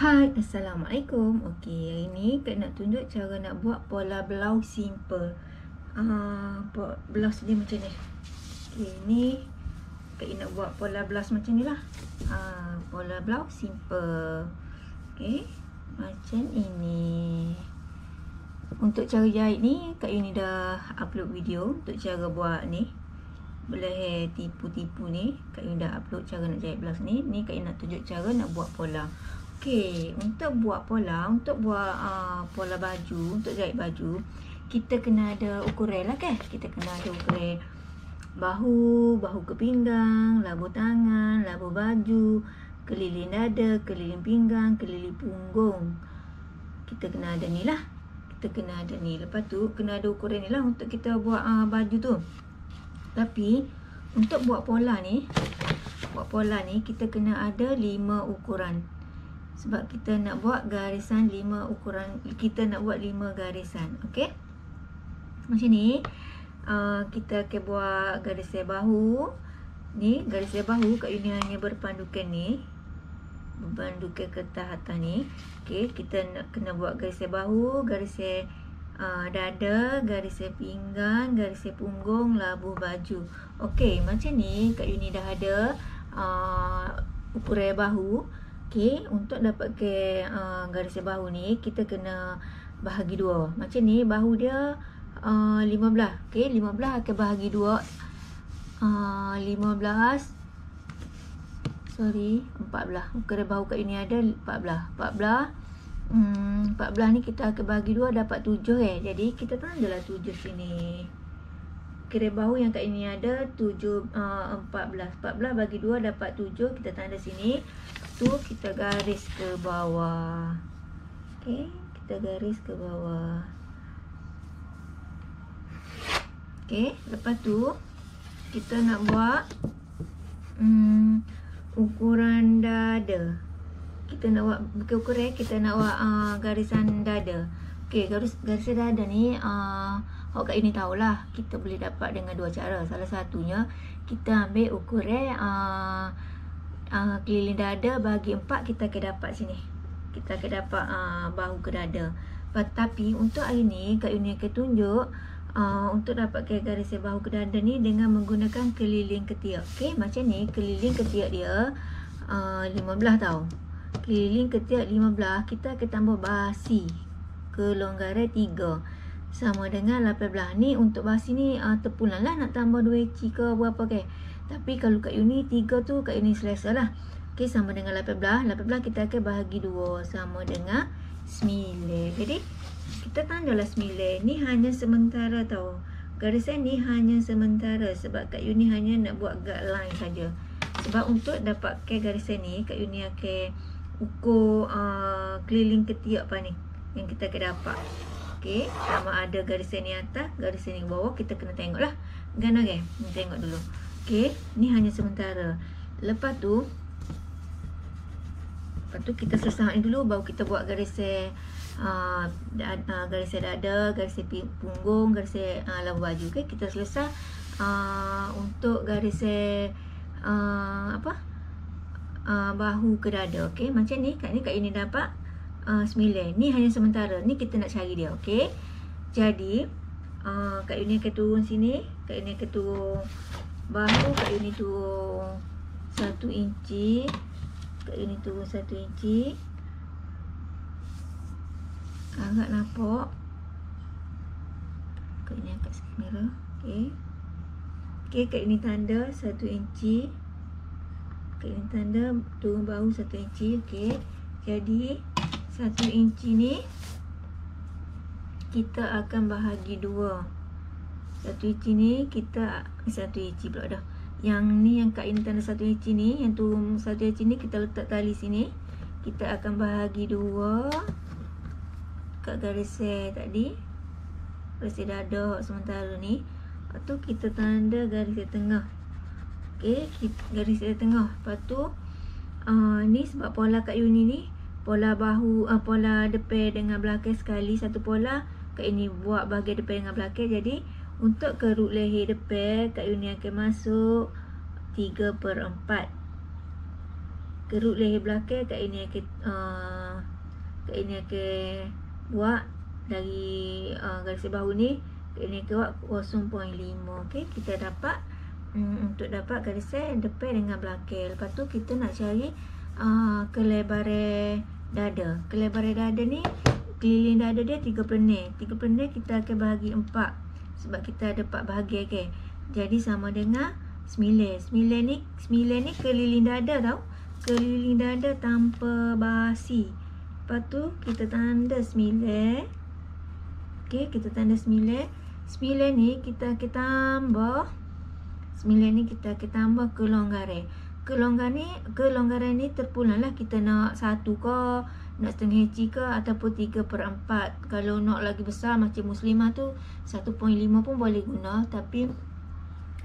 Hai, Assalamualaikum. Okey, hari ni Kak nak tunjuk cara nak buat pola blouse simple. Blouse dia macam ni. Okey, ni Kak nak buat pola blouse macam ni lah. Pola blouse simple. Okey, macam ini. Untuk cara jahit ni, Kak Yuni dah upload video untuk cara buat ni. Boleh tipu-tipu ni. Kak Yuni dah upload cara nak jahit blouse ni. Ni Kak Yuni nak tunjuk cara nak buat pola. Okey, untuk buat pola, pola baju, untuk jahit baju, kita kena ada ukuran lah kan. Kita kena ada ukuran bahu ke pinggang, labuh tangan, labuh baju, keliling dada, keliling pinggang, keliling punggung. Kita kena ada ni lah. Kita kena ada ni. Lepas tu kena ada ukuran ni lah untuk kita buat baju tu. Tapi untuk buat pola ni kita kena ada 5 ukuran. Sebab kita nak buat garisan 5 ukuran, kita nak buat 5 garisan. Okey, macam ni. Kita akan buat garisan bahu. Ni garisan bahu Kak Yuni hanya berpandukan ni, berpandukan kertas atas ni. Okey, kita nak kena buat garisan bahu, garisan dada, garisan pinggang, garisan punggung, labuh baju. Okey, macam ni Kak Yuni dah ada ukuran bahu. Okey, untuk dapatkan garisan bahu ni kita kena bahagi 2. Macam ni bahu dia 15. Okey, 15 akan bahagi 2. 14. Ukuran bahu kat ini ada 14 ni kita akan bahagi 2 dapat 7 Jadi kita tandalah 7 sini. Ukuran bahu yang kat ini ada 14 bagi 2 dapat 7. Kita tanda sini. Tu kita garis ke bawah. Okey, kita garis ke bawah. Okey, lepas tu kita nak buat ukuran dada. Kita nak buat bukan ukuran, kita nak buat garisan dada. Okey, garisan dada ni awak kat ini tahulah kita boleh dapat dengan 2 cara. Salah satunya kita ambil ukuran keliling dada bagi 4, kita akan dapat sini. Kita akan dapat bahu ke dada. Tapi untuk hari ni Kak Yuni akan tunjuk untuk dapatkan garisan bahu ke dada ni dengan menggunakan keliling ketiak. Okey, macam ni keliling ketiak dia 15 tau. Keliling ketiak 15, kita akan tambah basi kelonggaran 3 sama dengan 18. Ni untuk basi ni terpulang lah nak tambah 2 inci ke berapa ke. Tapi kalau Kak Yuni 3 tu Kak Yuni selesa lah. Okey, sama dengan 18. 18 kita akan bahagi 2 sama dengan 9. Jadi kita tandalah 9. Ni hanya sementara tau. Garisan ni hanya sementara sebab Kak Yuni hanya nak buat guideline saja. Sebab untuk dapatkan garisan ni Kak Yuni akan ukur keliling ketiak apa ni yang kita akan dapat. Okey, sama ada garisan ni atas, garisan ni bawah, kita kena tengoklah. Gana kan? Tengok dulu. Okey, ni hanya sementara. Lepas tu kita selesai ni dulu, baru kita buat garisan garisan dada, garisan punggung, garisan labuh baju. Okey, kita selesai untuk garisan bahu ke dada. Okey, macam ni Kak Yuni dapat 9. Ni hanya sementara. Ni kita nak cari dia. Okey, jadi Kak Yuni akan turun sini. Kak Yuni akan turun bahu. Kak Yuni turun 1 inci. Kak Yuni turun 1 inci. Agak nampak. Kak Yuni angkat kamera. Okey. Okey, Kak Yuni tanda 1 inci. Kak Yuni tanda turun bahu 1 inci. Okey. Jadi 1 inci ni kita akan bahagi 2. 1 inci ni kita 1 inci pula dah. Yang ni yang Kak Yuni tanda 1 inci ni, yang turun 1 inci ni kita letak tali sini. Kita akan bahagi 2 kat garisan tadi. Garisan dada sementara ni. Lepas tu kita tanda garisan tengah. Okey, garisan tengah. Lepas tu ni sebab pola Kak Yuni ni pola bahu, pola depan dengan belakang sekali satu pola. Kak Yuni buat bahagian depan dengan belakang. Jadi untuk keruk leher depan Kak Yuni akan masuk 3/4. keruk leher belakang. Kak ini akan buat dari garis bahu ni. Kak ini akan buat 0.5. Okey, kita dapat untuk dapat garis depan dengan belakang. Lepas tu kita nak cari kelebaran dada. Kelebaran dada ni, keliling dada dia 3 perenir. 3 perenir kita akan bahagi 4 sebab kita ada 4 bahagian ke. Jadi sama dengan 9. 9 ni keliling dada tau. Keliling dada tanpa basi. Lepas tu kita tanda 9. Okey, kita tanda 9. 9 ni kita akan tambah. 9 ni kita akan tambah kelonggaran. Kelonggaran ni terpulang lah. Kita nak 1 ke, nak setengah inci ke, ataupun 3/4. Kalau nak lagi besar macam muslimah tu 1.5 pun boleh guna. Tapi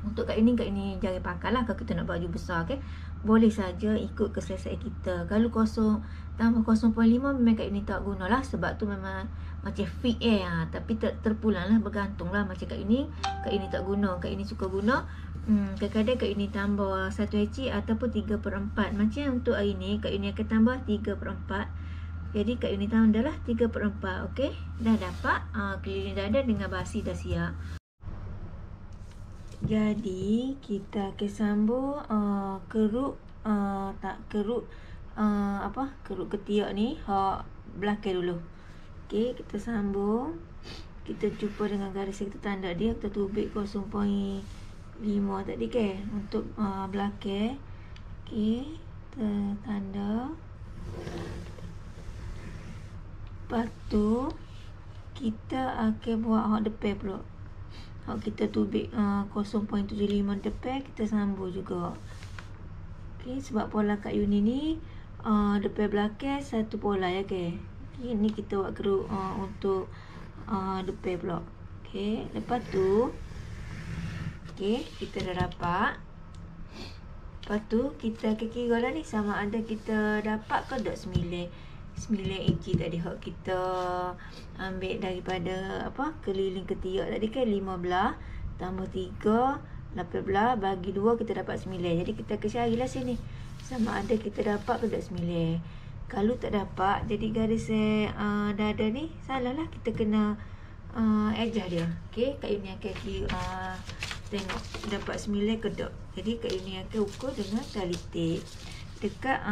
untuk kat ini jangan pakai lah. Kalau kita nak baju besar ke, boleh saja ikut keselesaan kita. Kalau tambah 0.5 memang kat ini tak guna lah. Sebab tu memang macam fit tapi terpulang lah, bergantung lah. Macam kat ini tak guna. Kat ini suka guna. Kadang-kadang kat ini tambah 1 inci ataupun 3/4. Macam untuk hari ni, kat ini akan tambah 3/4. Jadi kat ini tambah lah 3/4. Okey, dah dapat keliling dada dengan basi dah siap. Jadi kita akan sambung keruk ketiak ni hak belakang dulu. Okey, kita sambung. Kita jumpa dengan garis yang kita tanda dia. Kita tubik 0.5 tadi ke untuk belakang. Okey, kita tanda. Lepas tu kita akan buat hak depan pula. Hak kita tubik 0.75 depan, kita sambung juga. Okey, sebab pola kat uni ni depan belakang satu pola ya ke. Ini kita buat keruk untuk depan pula. Okey, lepas tu kita dah dapat. Lepas tu kita akan kira lah ni sama ada kita dapat ke tak 9 inci tadi hak kita ambil daripada keliling ketiak tadi kan 15 tambah 3 18 bagi 2 kita dapat 9. Jadi kita akan carilah sini sama ada kita dapat ke tak 9. Kalau tak dapat, jadi garis dada ni salah lah, kita kena adjust dia. Okey, kat ini akan tengok dapat 9 ke tak. Jadi kat ini akan ukur dengan tali tape dekat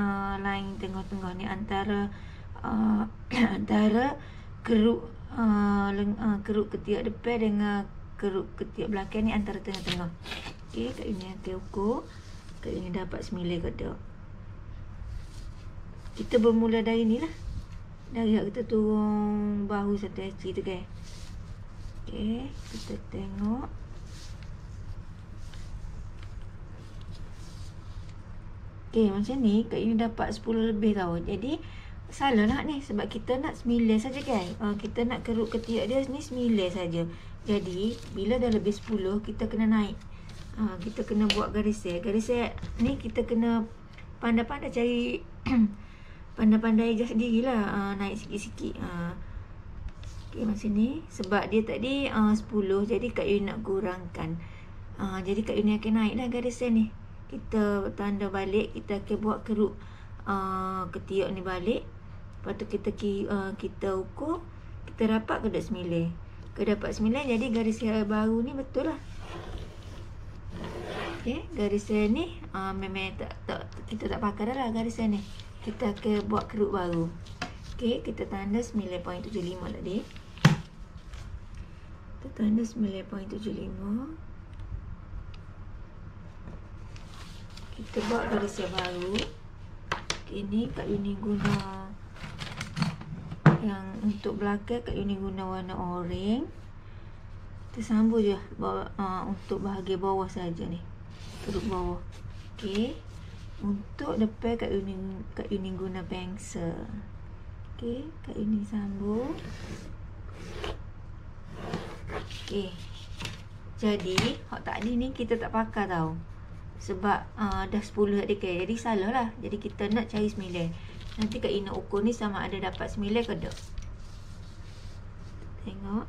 line tengah-tengah ni antara keruk ketiak depan dengan keruk ketiak belakang ni, antara tengah-tengah. Okey, kat ini akan ukur. Kat ini dapat 9 ke tak. Kita bermula dari ni lah. Dari kita turun bahu 1 inci tu kan. Okey, kita tengok. Okey, macam ni. Kat ini dapat 10 lebih tau. Jadi salah lah ni sebab kita nak 9 saja kan. Kita nak keruk ketiak dia ni 9 saja. Jadi bila dah lebih 10 kita kena naik. Kita kena buat garis ni kita kena pandai-pandai cari pandai-pandai adjust sendirilah, naik sikit-sikit. Okey, macam ni sebab dia tadi 10, jadi Kak Yuni nak kurangkan. Jadi Kak Yuni akan naiklah garis ni. Kita tanda balik, kita akan buat keruk ketiak ni balik. Lepas tu kita ukur, kita dapat ke tak 9. Kita dapat 9, jadi garis baru ni betul lah. Okey, garis ni memang kita tak pakai dah lah garis ni. Kita akan buat keruk baru. Okey, kita tanda 9.75 tadi. Kita tanda 9.75. Kita buat garis yang baru. Ini Kak Yuni guna yang untuk belakang, Kak Yuni guna warna oranye. Kita sambung je untuk bahagian bawah saja ni. Keruk bawah. Okey. Untuk depan Kak Yuni guna pensel. Okey, Kak Yuni sambung. Okey. Jadi, hak tadi ni kita tak pakai tau. Sebab dah 10 tadi kan. Jadi salah lah. Jadi kita nak cari 9. Nanti Kak Yuni ukur ni sama ada dapat 9 ke tak. Tengok.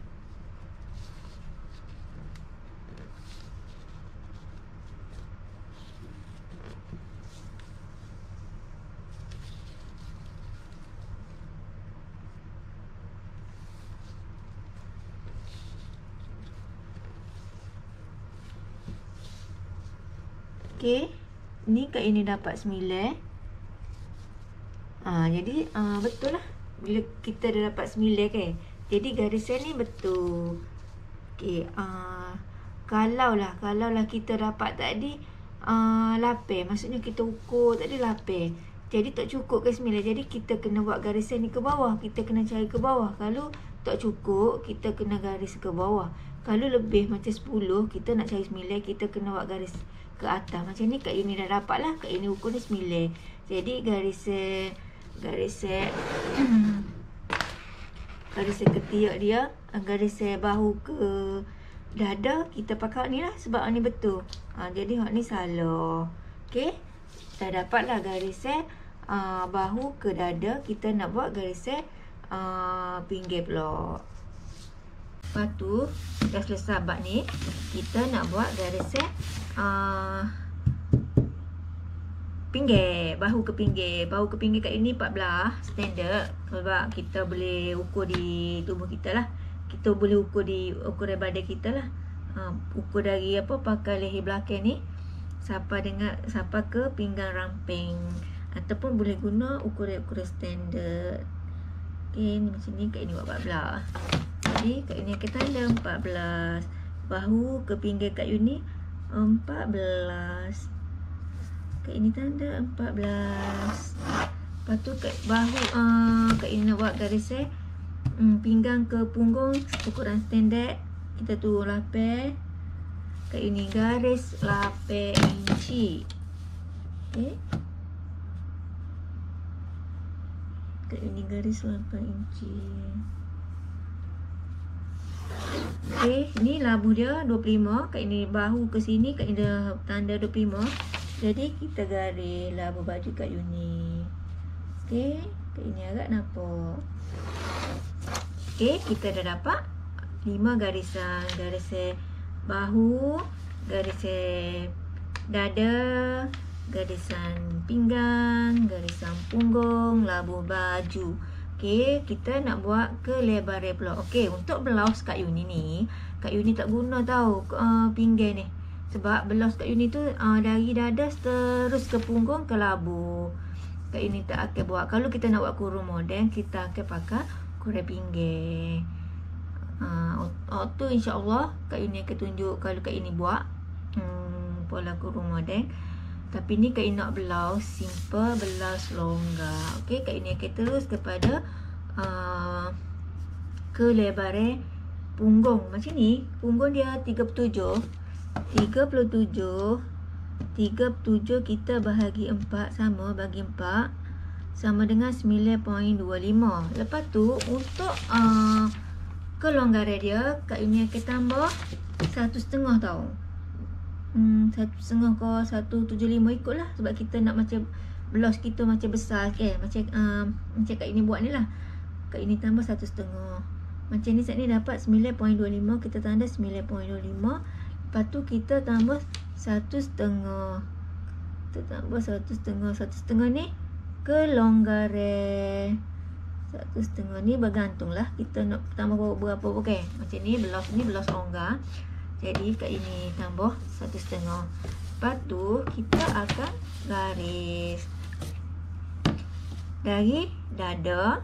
Okey. Ni Kak Yuni dapat 9. Jadi betul lah. Bila kita dah dapat 9 kan. Jadi garisan ni betul. Okey. Kalau lah kita dapat tadi 8, maksudnya kita ukur tadi 8. Jadi tak cukup ke 9. Jadi kita kena buat garisan ni ke bawah. Kita kena cari ke bawah. Kalau tak cukup, kita kena garis ke bawah. Kalau lebih macam 10, kita nak cari 9, kita kena buat garis ke atas. Macam ni Kak Yuni dah dapat lah. Kak Yuni ukur ni 9. Jadi garisan ketiak dia, garisan bahu ke dada, kita pakai ni lah. Sebab ni betul. Jadi hak ni salah. Okey. Dah dapat lah garisan bahu ke dada. Kita nak buat garisan pinggir pula. Lepas tu dah selesai bab ni, kita nak buat garisan pinggir, bahu ke pinggir. Bahu ke pinggir kat ini 14 standard. Sebab kita boleh ukur di tubuh kita lah. Kita boleh ukur dari badan kita lah. Ukur dari pakai leher belakang ni sampai ke pinggang ramping. Ataupun boleh guna ukuran standard. Okay, ni macam ni Kak Yuni buat 14. Jadi Kak Yuni akan tanda 14. Bahu ke pinggir Kak Yuni 14. Kak Yuni tanda 14. Lepas tu bahu Kak Yuni nak buat garisan pinggang ke punggung ukuran standard. Kita tu 8. Kak Yuni garis 8 inci. Okay. Kak Yuni garis 8 inci. Okay, ni labuh dia 25. Kak Yuni bahu ke sini, Kak Yuni dah tanda 25. Jadi kita garis labuh baju Kak Yuni. Okay, Kak Yuni agak nampak. Okay, kita dah dapat 5 garisan. Garisan bahu, garisan dada, garisan pinggang, garisan punggung, labuh baju. Okey, kita nak buat kelebaran pula. Okey, untuk blouse Kak Yuni ni, Kak Yuni tak guna tahu pinggang ni. Sebab blouse Kak Yuni tu dari dada terus ke punggung ke labuh. Kak Yuni tak akan buat. Kalau kita nak buat kurung moden, kita akan pakai kurung pinggang. Tu insya-Allah Kak Yuni akan tunjuk kalau Kak Yuni buat pola kurung moden. Tapi ni Kak Yuni nak blouse simple, blouse longgar. Okey, Kak Yuni akan terus kepada kelebaran punggung. Macam ni, punggung dia 37 kita bahagi 4 sama bagi 4 sama dengan 9.25. Lepas tu untuk kelonggaran dia Kak Yuni akan tambah 1.5 tau. 1.5 ke 1.75 ikutlah. Sebab kita nak macam blouse kita macam besar kan. Macam Kak Yuni buat ni lah. Kak Yuni tambah 1.5. Macam ni saat ni dapat 9.25. Kita tanda 9.25. Lepas tu kita tambah 1.5. Kita tambah 1.5 ni kelonggaran. 1.5 ni bergantung lah kita nak tambah berapa okay. Macam ni blouse longgar. Jadi Kak Yuni tambah 1.5. Lepas tu kita akan garis dari dada.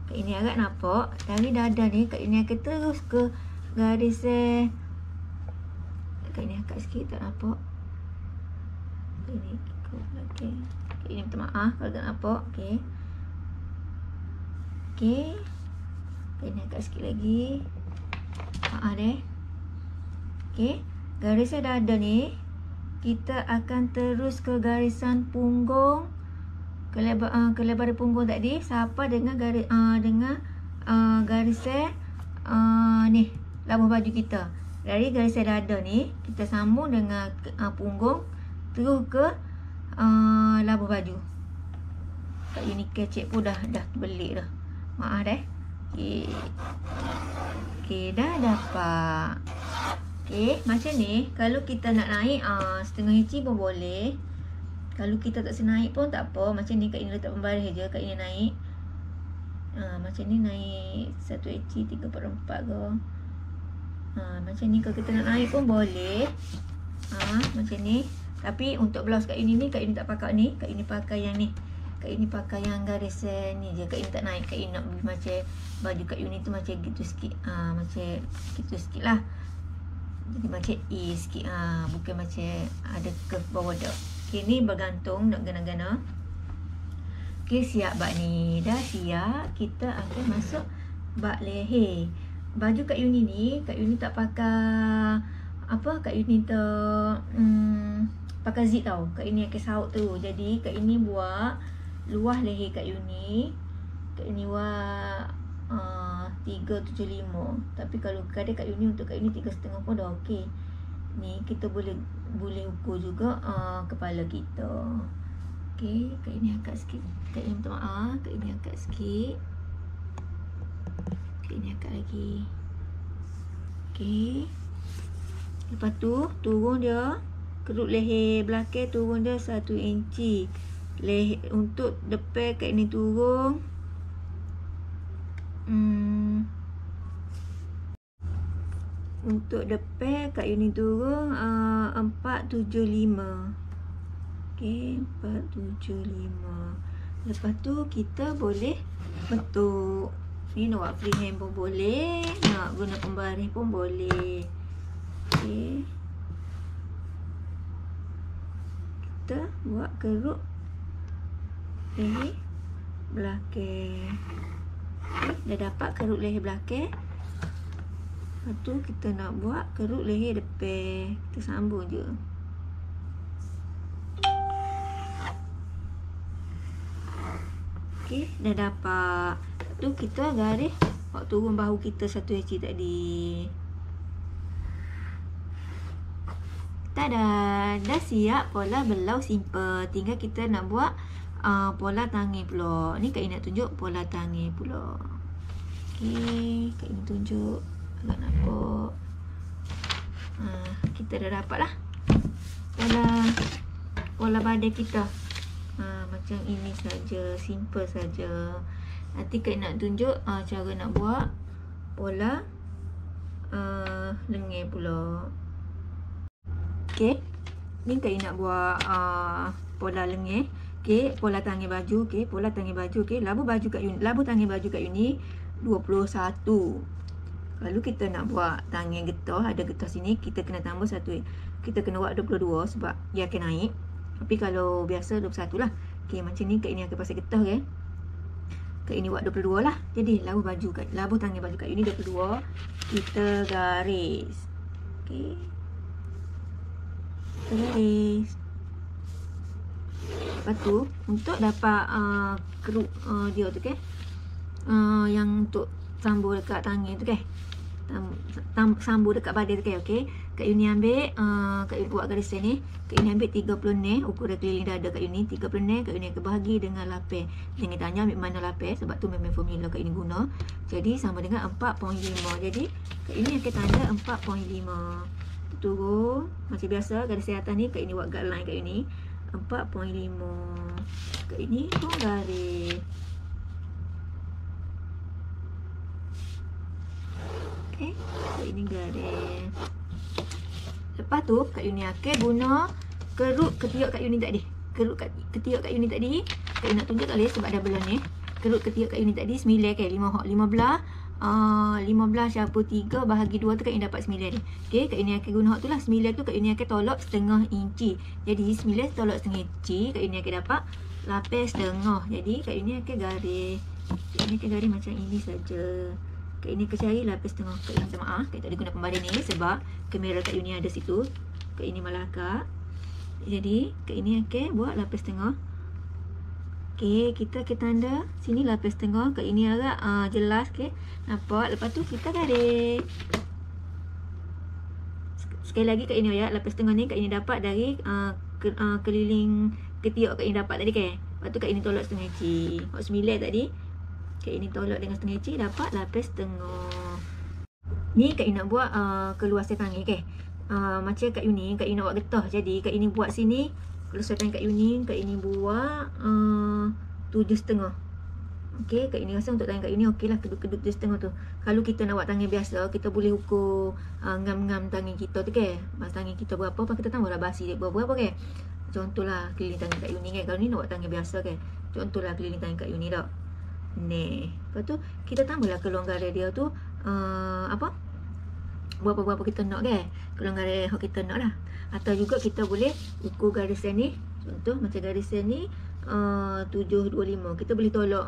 Kak Yuni agak nampak. Dari dada ni Kak Yuni akan terus ke garis Kak Yuni angkat sikit, tak nampak. Kak Yuni ikut belakang. Kak Yuni minta maaf kalau tak nampak. Okay. Okay. Kak Yuni angkat sikit lagi. Maaf deh. Okay, garisan dada ni kita akan terus ke garisan punggung, kelebaran punggung tadi sampai dengan garisan ni labuh baju kita. Dari garisan dada ni kita sambung dengan punggung terus ke labuh baju. Kak Yuni kecek pun dah belik dah. Maaf dah. Okey, dah dapat. Okay, macam ni kalau kita nak naik setengah inci pun boleh. Kalau kita tak senaik pun tak apa. Macam ni Kak Yuni letak pembaris je. Kak Yuni naik macam ni, naik 1 inci 3/4 ke. Macam ni kalau kita nak naik pun boleh. Macam ni. Tapi untuk blouse Kak Yuni ni, Kak Yuni tak pakai ni. Kak Yuni pakai yang ni. Kak Yuni pakai yang garis ni je. Kak Yuni tak naik. Kak Yuni nak macam baju Kak Yuni tu macam gitu sikit. Macam gitu sikit lah. Jadi macam A sikit. Bukan macam ada curve bawah dah. Okay, ni bergantung nak gana-gana. Okay, siap bak ni. Dah siap. Kita akan masuk bak leher. Baju Kak Yuni ni, Kak Yuni tak pakai apa, Kak Yuni tak pakai zip tau. Kak Yuni akan saut tu. Jadi Kak Yuni buat luah leher Kak Yuni. Kak Yuni buat 375. Tapi kalau kadang Kak Yuni, untuk Kak Yuni 3,5 pun dah okey. Ni kita boleh ukur juga kepala kita. Okey, Kak Yuni angkat sikit. Kak Yuni minta maaf. Kak Yuni angkat sikit. Kak Yuni angkat lagi. Okey. Lepas tu turun dia, kerut leher belakang turun dia 1 inci. Leher untuk depan Kak Yuni turun untuk depan Kak Yuni turun 475. Okey, 475. Lepas tu kita boleh bentuk. Ni nak buat freehand pun boleh, nak guna pembaris pun boleh. Okey. Kita buat kerut leher belakang. Okay, dah dapat kerut leher belakang. Lepas tu kita nak buat kerut leher depan. Kita sambung je. Okey, dah dapat. Lepas tu kita garis buat turun bahu kita 1 inci tadi. Tada, dah siap pola belau simple. Tinggal kita nak buat pola tangan pula. Ni Kak Yuni nak tunjuk pola tangan pula. Okey, Kak Yuni tunjuk agak nampak. Kita dah dapat lah pola badan kita. Macam ini saja, simple saja. Nanti Kak Yuni nak tunjuk cara nak buat pola lengan pula. Okey, ni Kak Yuni nak buat pola lengan. Okey, pola tangan baju. Okey, pola tangan baju. Okey, labu baju Kak Yuni, labu tangan baju Kak Yuni 21. Lalu kita nak buat tangan getah, ada getah sini, kita kena tambah 1. Kita kena buat 22 sebab dia akan naik. Tapi kalau biasa 21 lah. Okey, macam ni Kak Yuni akan pasang getah kan. Kak Yuni buat 22 lah. Jadi labu tangan baju Kak Yuni 22. Kita garis. Okey. Kita garis. Lepas tu untuk dapat kerut dia tu kan. Yang untuk sambung dekat tangan tu kan. Sambung dekat badan tu kan. Okey. Kak Yuni ambil Kak Yuni buat garis ni. Kak Yuni ambil 36 ukuran keliling dada Kak Yuni 36. Kak Yuni akan bahagi dengan lapis. Jangan tanya ambil mana lapis sebab tu memang formula Kak Yuni guna. Jadi sama dengan 4.5. Jadi Kak Yuni akan tanda 4.5. Turun macam biasa garis atas ni Kak Yuni buat guideline Kak Yuni 4.5. Kak Yuni pun garis. Okey, Kak Yuni garis. Lepas tu Kak Yuni akan guna kerut ketiak Kak Yuni tadi. Kerut ketiak Kak Yuni tadi Kak Yuni nak tunjuk tak boleh sebab dah belum ni. Kerut ketiak Kak Yuni tadi 9 kan, 15 campur 3 bahagi 2 tu Kak Yuni dapat 9 ni. Okey, Kak Yuni akan guna hak tu lah. 9 tu Kak Yuni akan tolak setengah inci. Jadi 9 tolak setengah inci, Kak Yuni akan dapat lapis setengah. Jadi Kak Yuni akan garis. Kak Yuni akan garis macam ini saja. Kak Yuni akan cari lapis setengah. Kak Yuni minta maaf, Kak Yuni tak ada guna pembadan ni sebab kamera Kak Yuni ada situ. Kak Yuni malah akak. Jadi Kak Yuni akan buat lapis setengah. Okey, kita akan tanda sini lapis setengah. Kak Yuni agak jelas ke. Nampak? Lepas tu kita garis. Sekali lagi Kak Yuni ayat lapis setengah ni Kak Yuni dapat dari keliling ketiak Kak Yuni dapat tadi kan. Lepas tu Kak Yuni tolak setengah inci. Buat 9 tadi. Kak Yuni tolak dengan setengah inci dapat lapis setengah. Ni Kak Yuni nak buat keluasan tangan kan. Macam Kak Yuni nak buat getah. Jadi Kak Yuni buat sini keluasan tangan Kak Yuni buat 7,5. Okey, Kak Yuni rasa untuk tangan Kak Yuni okeylah, kedut-kedut je setengah tu. Kalau kita nak buat tangan biasa, kita boleh ukur ngam-ngam tangan kita tu ke. Mas tangan kita berapa, apa kita tambahlah basi dia berapa ke. Contohlah keliling tangan Kak Yuni kan. Kalau ni nak buat tangan biasa kan. Contohlah keliling tangan Kak Yuni dah. Ni. Lepas tu kita tambahlah kelonggaran dia tu apa? Berapa-berapa kita nak kan. Kelonggaran yang kita nak lah. Atau juga kita boleh ukur garisan ni. Contoh macam garisan ni 725. Kita boleh tolak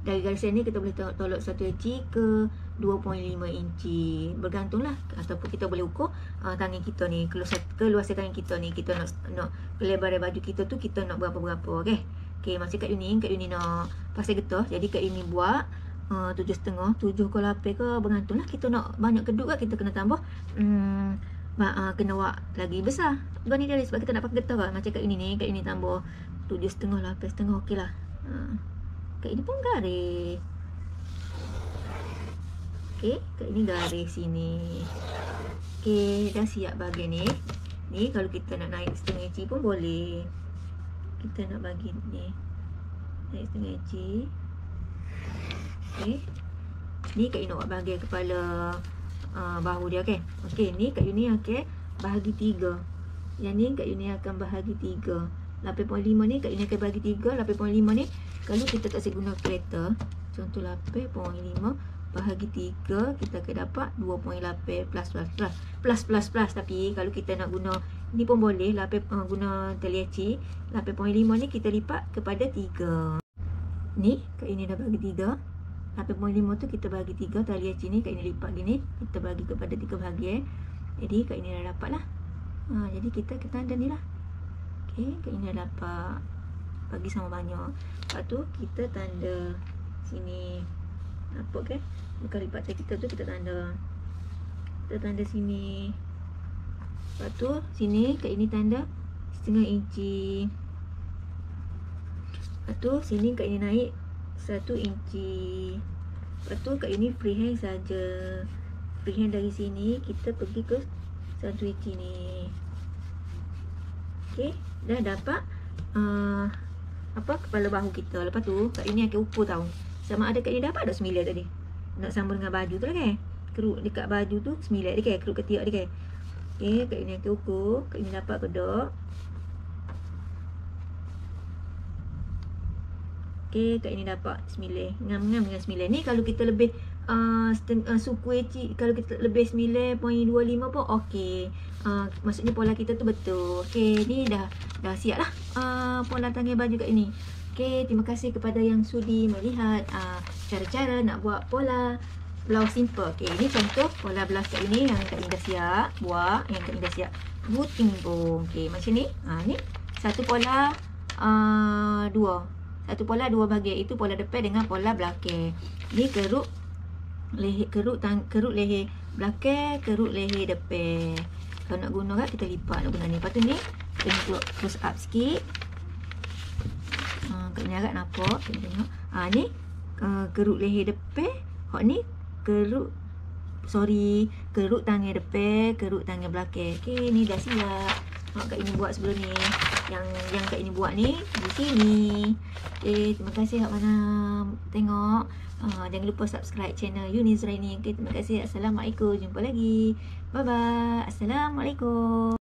dari garisan ni kita boleh tolak 1 inci ke 2.5 inci. Bergantunglah. Ataupun kita boleh ukur tangan kita ni, keluasan tangan kita ni. Kita nak kelebaran baju kita tu kita nak berapa-berapa okay? Okay, macam Kak Yuni nak pasal getah. Jadi Kak Yuni buat 7,5, 7 ke 8 ke bergantunglah. Kita nak banyak kedut kan, kita kena tambah kena buat lagi besar. Bukan ni dari sebab kita nak pakai getah kan. Macam Kak Yuni tambah 7,5, 8,5 okey lah. Kak ini pun garis. Okey, Kak ini garis sini. Okey, dah siap bahagian ni. Ni kalau kita nak naik setengah inci pun boleh. Kita nak bagi ni naik setengah inci. Okey. Ni Kak Yuni nak buat bahagian kepala bahu dia kan. Okey, ni Kak Yuni okey bahagi 3. Yang ni Kak Yuni akan bahagi 3. 8.5 ni Kak Yuni akan bagi 3. 8.5 ni kalau kita tak guna kereta, contoh 8.5 bahagi 3, kita akan dapat 2.8 plus. Tapi kalau kita nak guna ni pun boleh, guna tali aci. 8.5 ni kita lipat kepada 3. Ni Kak Yuni dah bagi 3. 8.5 tu kita bagi 3. Tali aci ni Kak Yuni lipat gini, kita bagi kepada 3 bahagian. Jadi Kak Yuni dah dapat lah. Jadi kita tanda ni lah. Okay, Kak Yuni dah dapat bagi sama banyak. Lepas tu kita tanda sini. Nampak kan? Bukan lipatan kita tu kita tanda. Kita tanda sini. Lepas tu sini Kak Yuni tanda setengah inci. Lepas tu sini Kak Yuni naik 1 inci. Lepas tu Kak Yuni freehand saja. Freehand dari sini kita pergi ke 1 inci ni. Okey, dah dapat kepala bahu kita. Lepas tu Kak Yuni akan ukur tahu sama ada Kak Yuni dapat tak 9 tadi. Nak sambung dengan baju tu lah kan. Keruk dekat baju tu 9 dia kan, keruk ketiak dia kan. Okey, Kak Yuni akan ukur. Kak Yuni dapat ke tak? Okey, Kak Yuni dapat 9. Ngam-ngam dengan 9 ni. Kalau kita lebih suku eci, kalau kita lebih 9.25 pun okey. Maksudnya pola kita tu betul. Okey, ni dah siap lah pola tangan baju Kak Yuni. Okey, terima kasih kepada yang sudi melihat cara-cara nak buat pola blouse simple. Okey, ini contoh pola blouse Kak Yuni yang Kak Yuni dah siap buat, yang Kak Yuni dah siap gunting pun. Okey, macam ni. Ni satu pola 2. Satu pola 2 bahagian. Itu pola depan dengan pola belakang. Ni keruk leher, keruk leher belakang, keruk leher depan. Kalau nak guna kan kita lipat nak guna ni. Lepas tu ni kita close up sikit. Kat ni agak nampak. Kita tengok. Ni keruk leher depan. Hak ni keruk tangan depan, keruk tangan belakang. Okey, ni dah siap. Kak Yuni buat sebelum ni. Yang Kak Yuni buat ni di sini. Okey, terima kasih hak mana tengok. Jangan lupa subscribe channel Yuni Zuraini. Okey, terima kasih. Assalamualaikum. Jumpa lagi. Bye bye. Assalamualaikum.